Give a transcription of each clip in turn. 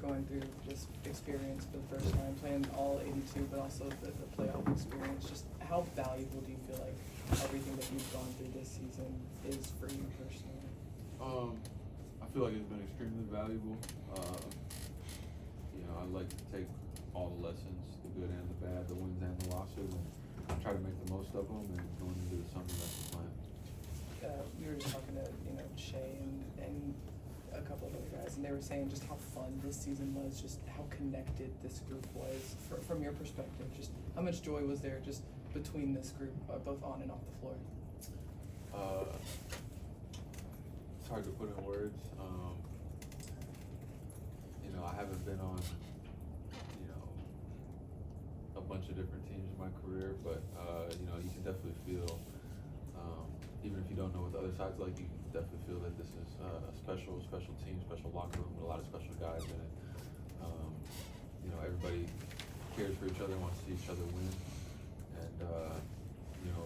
going through this experience for the first time, playing all 82, but also the playoff experience. Just how valuable do you feel like everything that you've gone through this season is for you personally? I feel like it's been extremely valuable. I like to take all the lessons, the good and the bad, the wins and the losses, and try to make the most of them. And going into the summer, that's the plan. We were just talking to Shay and a couple of other guys, and they were saying just how fun this season was, just how connected this group was. From your perspective, just how much joy was there just between this group, both on and off the floor? It's hard to put in words. I haven't been on, a bunch of different teams in my career, but you can definitely feel, even if you don't know what the other side's like, you can definitely feel that this is a special team, special locker room with a lot of special guys in it. Everybody cares for each other, wants to see each other win, and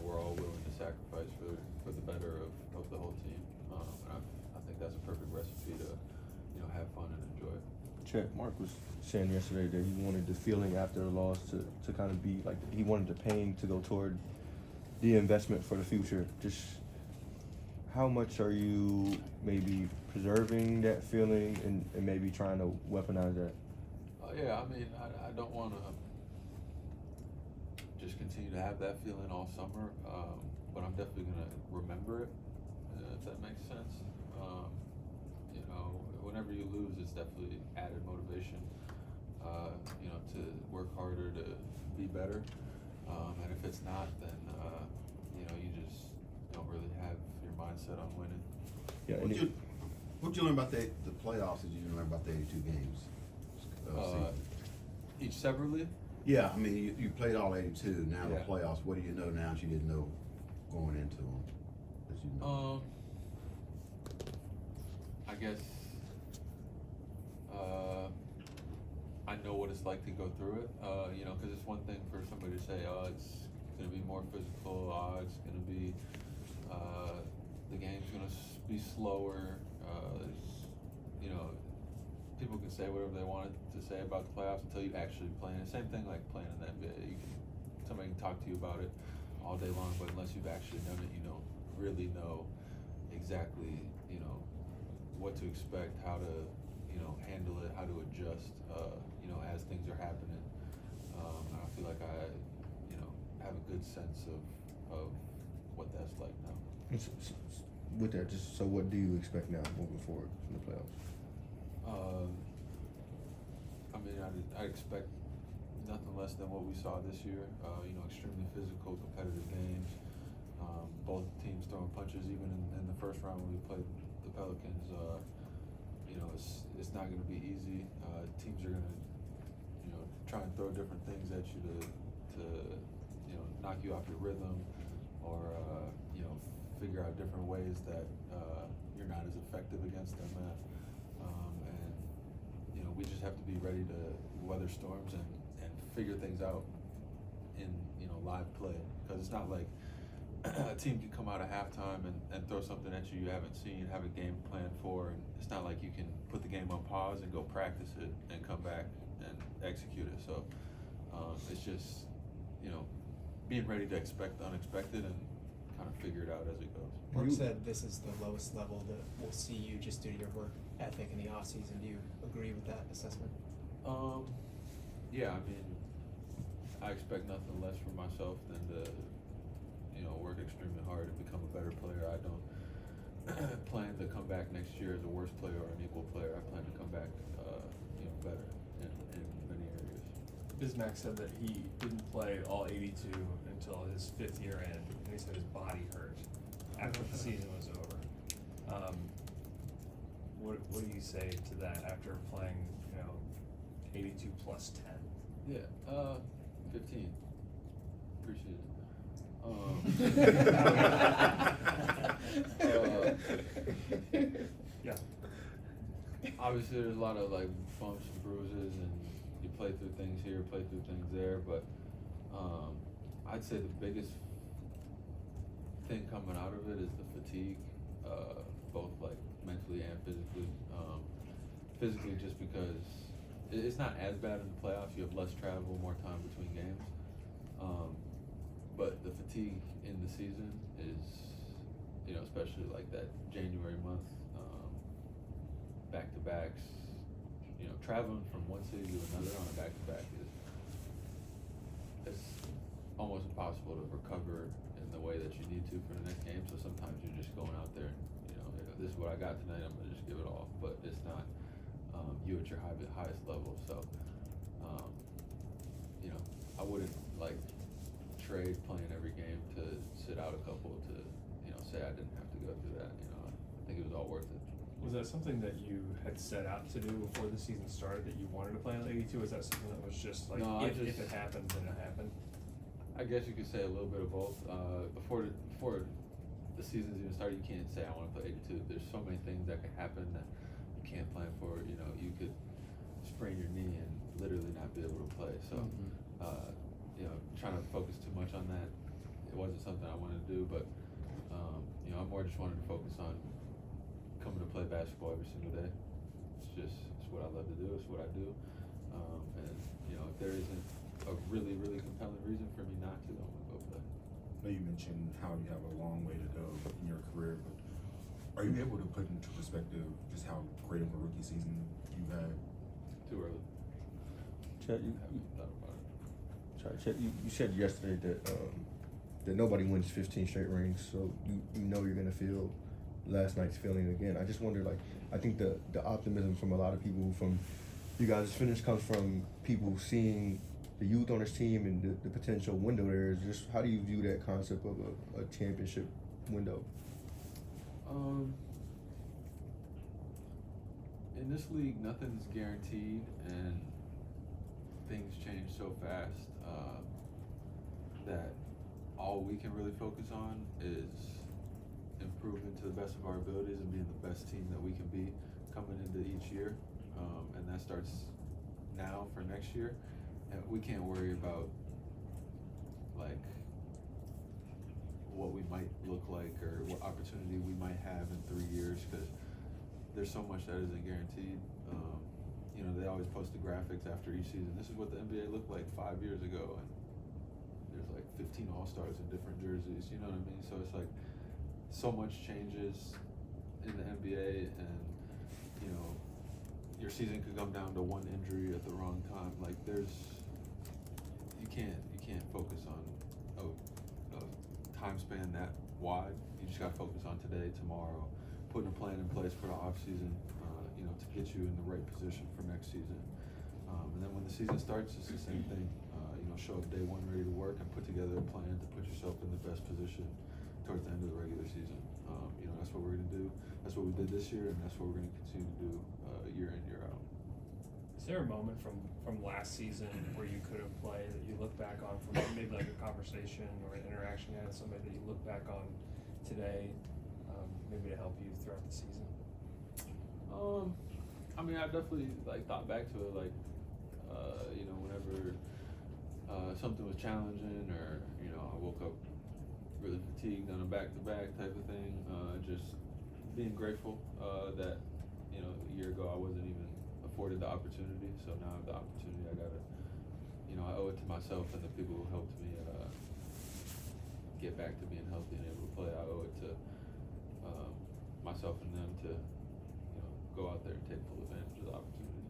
we're all willing to sacrifice for the better of the whole team. And I think that's a perfect recipe to have fun and enjoy. Chet, Mark was saying yesterday that he wanted the feeling after the loss to kind of be like, he wanted the pain to go toward the investment for the future. Just how much are you maybe preserving that feeling and maybe trying to weaponize that? I don't want to just continue to have that feeling all summer, but I'm definitely going to remember it, if that makes sense. Whenever you lose, it's definitely added motivation, to work harder, to be better. And if it's not, then, you just don't really have your mindset on winning. Yeah. What did you learn about the playoffs that you didn't learn about the 82 games? Each separately? Yeah, I mean, you played all 82. Now Yeah. the playoffs, what do you know now that you didn't know going into them? That you know? I guess I know what it's like to go through it, because it's one thing for somebody to say, oh, it's going to be more physical, it's going to be, the game's going to be slower, people can say whatever they wanted to say about the playoffs until you actually play in it. Same thing like playing in the NBA. Somebody can talk to you about it all day long, but unless you've actually done it, you don't really know exactly, what to expect, how to, handle it, how to adjust, as things are happening. And I feel like I, have a good sense of what that's like now. With that, so what do you expect now moving forward from the playoffs? I expect nothing less than what we saw this year. Extremely physical, competitive games. Both teams throwing punches, even in the first round when we played the Pelicans. It's not going to be easy. Teams are going to, try and throw different things at you to knock you off your rhythm, or figure out different ways that you're not as effective against them at. We just have to be ready to weather storms and figure things out in live play, because it's not like a team can come out at halftime and throw something at you haven't seen, have a game plan for, and it's not like you can put the game on pause and go practice it and come back and execute it. So it's just being ready to expect the unexpected and kind of figure it out as it goes. Mark said this is the lowest level that we'll see you just due to your work ethic in the offseason. Do you agree with that assessment? Yeah, I expect nothing less from myself than to work extremely hard to become a better player. I don't plan to come back next year as a worse player or an equal player. I plan to come back better in many areas. Bismack said that he didn't play all 82 until his 5th year in, and he said his body hurt after the season was over. What do you say to that after playing 82 plus 10? Yeah, 15. Appreciate it. Yeah. Obviously, there's a lot of bumps and bruises, and you play through things here, play through things there. But I'd say the biggest thing coming out of it is the fatigue, both mentally and physically. Physically, just because it's not as bad in the playoffs. You have less travel, more time between games. But the fatigue in the season is, especially like that January month, back-to-backs, traveling from one city to another on a back-to-back it's almost impossible to recover in the way that you need to for the next game. So sometimes you're just going out there and, this is what I got tonight, I'm gonna just give it all. But it's not you at your highest level. So, I wouldn't like trade playing every game to sit out a couple to, say I didn't have to go through that. I think it was all worth it. Was that something that you had set out to do before the season started, that you wanted to play on 82? Is that something that was just like, No, if it happened, then it happened? I guess you could say a little bit of both. Before the season's even started, you can't say I want to play 82. There's so many things that could happen that you can't plan for. You could sprain your knee and literally not be able to play. So, trying to focus too much on that, it wasn't something I wanted to do. But I more just wanted to focus on coming to play basketball every single day. It's what I love to do. It's what I do. And if there isn't a really, really compelling reason for me not to, I'm gonna go play. I know you mentioned how you have a long way to go in your career, but are you able to put into perspective just how great of a rookie season you've had? Too early. Chet, I haven't thought about it. Sorry, Chet, you said yesterday that nobody wins 15 straight rings, so you know you're gonna feel last night's feeling again. I just wonder, I think the optimism from a lot of people from you guys' finish comes from people seeing the youth on this team and the potential window there. Is just, how do you view that concept of a championship window? In this league, nothing's guaranteed, and things change so fast that all we can really focus on is improving to the best of our abilities and being the best team that we can be coming into each year. And that starts now for next year. And we can't worry about what we might look like or what opportunity we might have in 3 years, because there's so much that isn't guaranteed. They always post the graphics after each season. This is what the NBA looked like 5 years ago, and there's 15 All-Stars in different jerseys. You know what I mean? So it's so much changes in the NBA, and your season could come down to one injury at the wrong time. You can't focus on a time span that wide. You just got to focus on today, tomorrow, putting a plan in place for the off season, to get you in the right position for next season. And then when the season starts, it's the same thing. Show up day one ready to work and put together a plan to put yourself in the best position towards the end of the regular season. That's what we're gonna do. That's what we did this year, and that's what we're gonna continue to do year in, year out. Is there a moment from last season where you couldn't play that you look back on from maybe like a conversation or an interaction you had with somebody that you look back on today, maybe to help you throughout the season? I definitely thought back to it, whenever something was challenging, or I woke up really fatigued on a back-to-back type of thing. Just being grateful that a year ago I wasn't even afforded the opportunity, so now I have the opportunity. I gotta, I owe it to myself and the people who helped me get back to being healthy and able to play. I owe it to myself and them to go out there and take full advantage of the opportunity.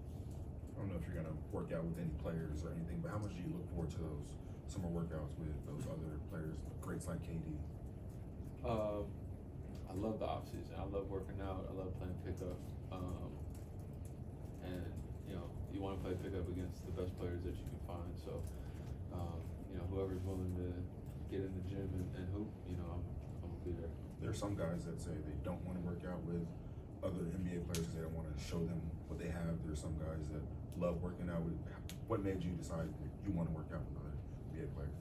I don't know if you're gonna work out with any players or anything, but how much do you look forward to those summer workouts with those other players, greats like KD? I love the off season. I love working out. I love playing pickup. And you want to play pickup against the best players that you can find. So whoever's willing to get in the gym and hoop, I'm gonna be there. There are some guys that say they don't want to work out with other NBA players because they don't want to show them what they have. There are some guys that love working out with. What made you decide that you want to work out with other NBA players?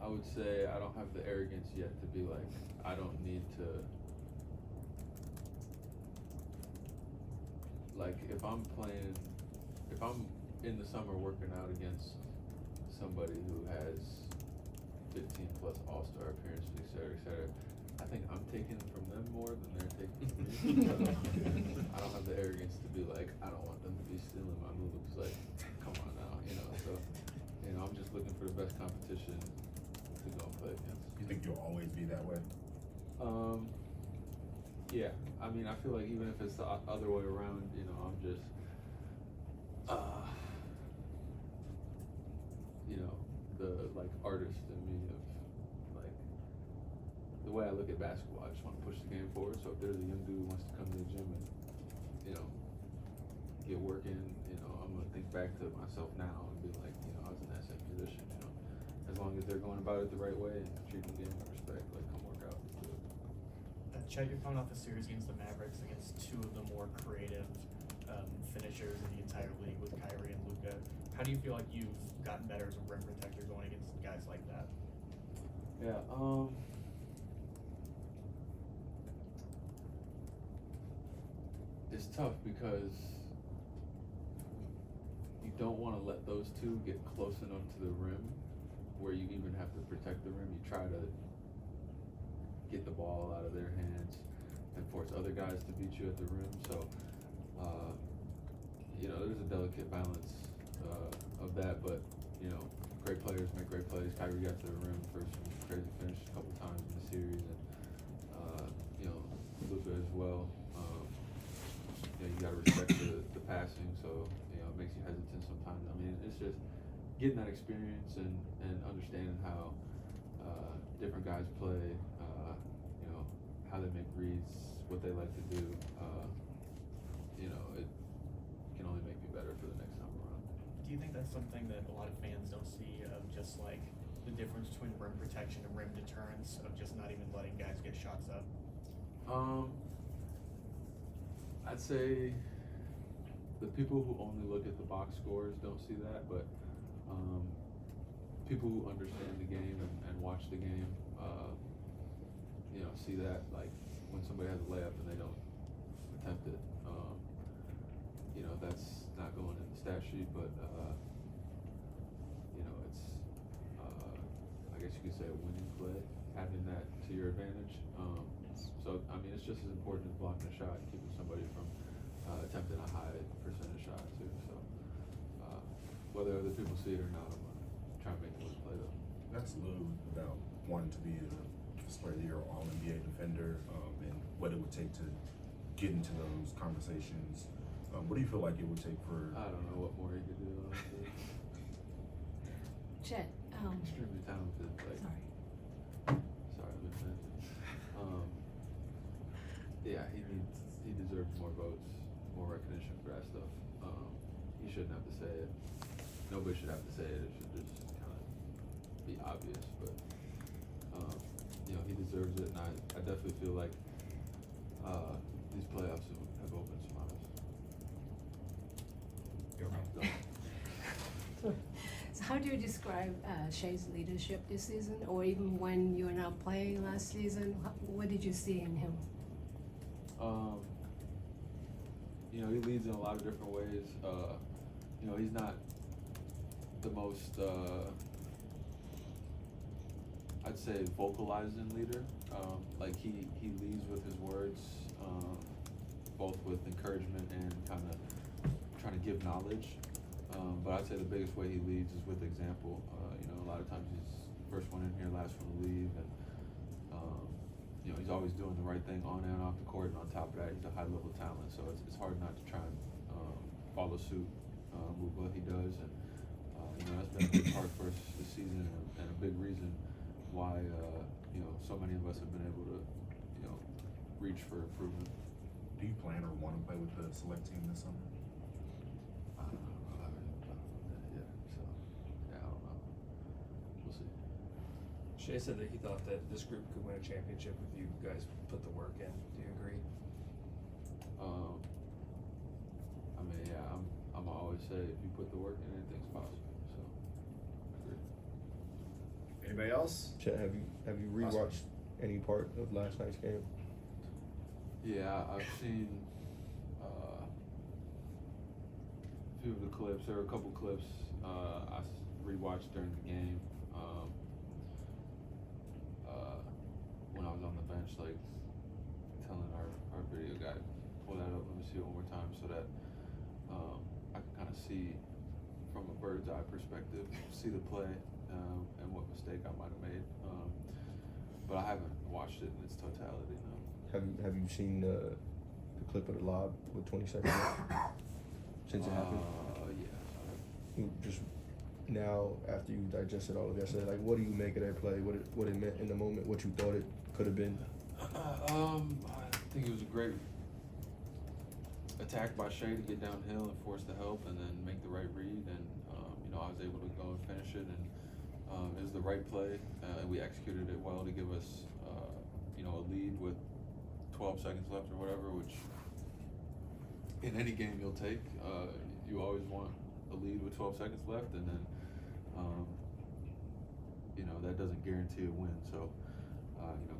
I would say I don't have the arrogance yet to be like, I don't need to, if I'm in the summer working out against somebody who has 15 plus all-star appearances, et cetera, I think I'm taking from them more than they're taking from me. I don't have the arrogance Yeah, I mean, I feel like even if it's the other way around, you know, I'm just, you know, the like artist in me of like the way I look at basketball. I just want to push the game forward. So if there's a young dude who wants to come to the gym and, you know, get working, you know, I'm gonna think back to myself now and be like, you know, I was in that same position. You know, as long as they're going about it the right way and treating the game with respect, like come work out. Do it. Chet, you're coming off a series against the Mavericks, against two of the more creative finishers in the entire league with Kyrie and Luka. How do you feel like you've gotten better as a rim protector going against guys like that? Yeah, it's tough because you don't want to let those two get close enough to the rim where you even have to protect the rim. You try to get the ball out of their hands and force other guys to beat you at the rim. So, you know, there's a delicate balance of that, but, you know, great players make great plays. Kyrie got to the rim for some crazy finish a couple times in the series, and, you know, Luka as well. You know, you gotta respect the passing, so, you know, it makes you hesitant sometimes. I mean, it's just getting that experience and understanding how different guys play, you know, how they make reads, what they like to do. You know, it can only make me better for the next time around. Do you think that's something that a lot of fans don't see, of just like the difference between rim protection and rim deterrence, of just not even letting guys get shots up? I'd say the people who only look at the box scores don't see that, but people who understand the game and watch the game, you know, see that, like when somebody has a layup and they don't attempt it, you know, that's not going in the stat sheet, but you know, it's I guess you could say a winning play, having that to your advantage. So I mean, it's just as important as blocking a shot and keeping somebody from attempting a high percentage shot too. So whether other people see it or not, I'm gonna try and make it a play though. That's a little about wanting to be a Player of the Year or All-NBA defender, and what it would take to get into those conversations. What do you feel like it would take for? I don't know what more he could do. Honestly. Chet, Extremely talented. Like, sorry, I'm offended. Yeah, he deserves more votes, more recognition for that stuff. He shouldn't have to say it. Nobody should have to say it. It should just kind of be obvious. But you know, he deserves it, and I definitely feel like these playoffs have opened some eyes. so how do you describe Shea's leadership this season, or even when you were not playing last season? What did you see in him? You know, he leads in a lot of different ways. You know, he's not the most, I'd say, vocalizing leader. Like he leads with his words, both with encouragement and kind of trying to give knowledge. But I'd say the biggest way he leads is with example. You know, a lot of times he's first one in here, last one to leave, and you know, he's always doing the right thing on and off the court. And on top of that, he's a high level talent, so it's hard not to try and follow suit with what he does. And you know, that's been a big part for us this season, and a big reason why you know, so many of us have been able to, you know, reach for improvement. Do you plan or want to play with the select team this summer? I don't know. I haven't thought about that yet. So yeah, I don't know. We'll see. Shea said that he thought that this group could win a championship if you guys put the work in. Do you agree? I mean, yeah, I'm always say if you put the work in, anything's possible. So I agree. Anybody else? Chet, have you rewatched any part of last night's game? Yeah, I've seen a few of the clips. There were a couple clips I rewatched during the game. When I was on the bench, like telling our video guy, pull that up, let me see it one more time, so that I can kind of see from a bird's eye perspective, see the play and what mistake I might have made. But but I haven't watched it in its totality. No. Have you seen the clip of the lob with 20 seconds left since it happened? Yeah. Just now, after you digested all of yesterday, like, what do you make of that play? What it meant in the moment? What you thought it could have been? I think it was a great attack by Shea to get downhill and force the help, and then make the right read. And I was able to go and finish it, and it was the right play, and we executed it well to give us a lead with 12 seconds left or whatever, which in any game you'll take. You always want a lead with 12 seconds left, and then that doesn't guarantee a win. So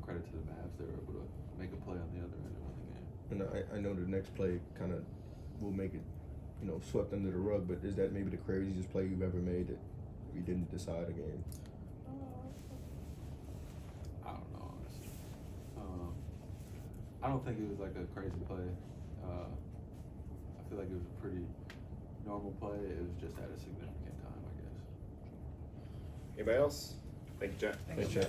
credit to the Mavs, they were able to make a play on the other end and win the game. And I know the next play kind of will make it swept under the rug, but is that maybe the craziest play you've ever made that we didn't decide a game? I don't know, honestly. I don't think it was like a crazy play. I feel like it was a pretty normal play. It was just at a significant time, I guess. Anybody else? Thank you, Jack. Thanks, Chad.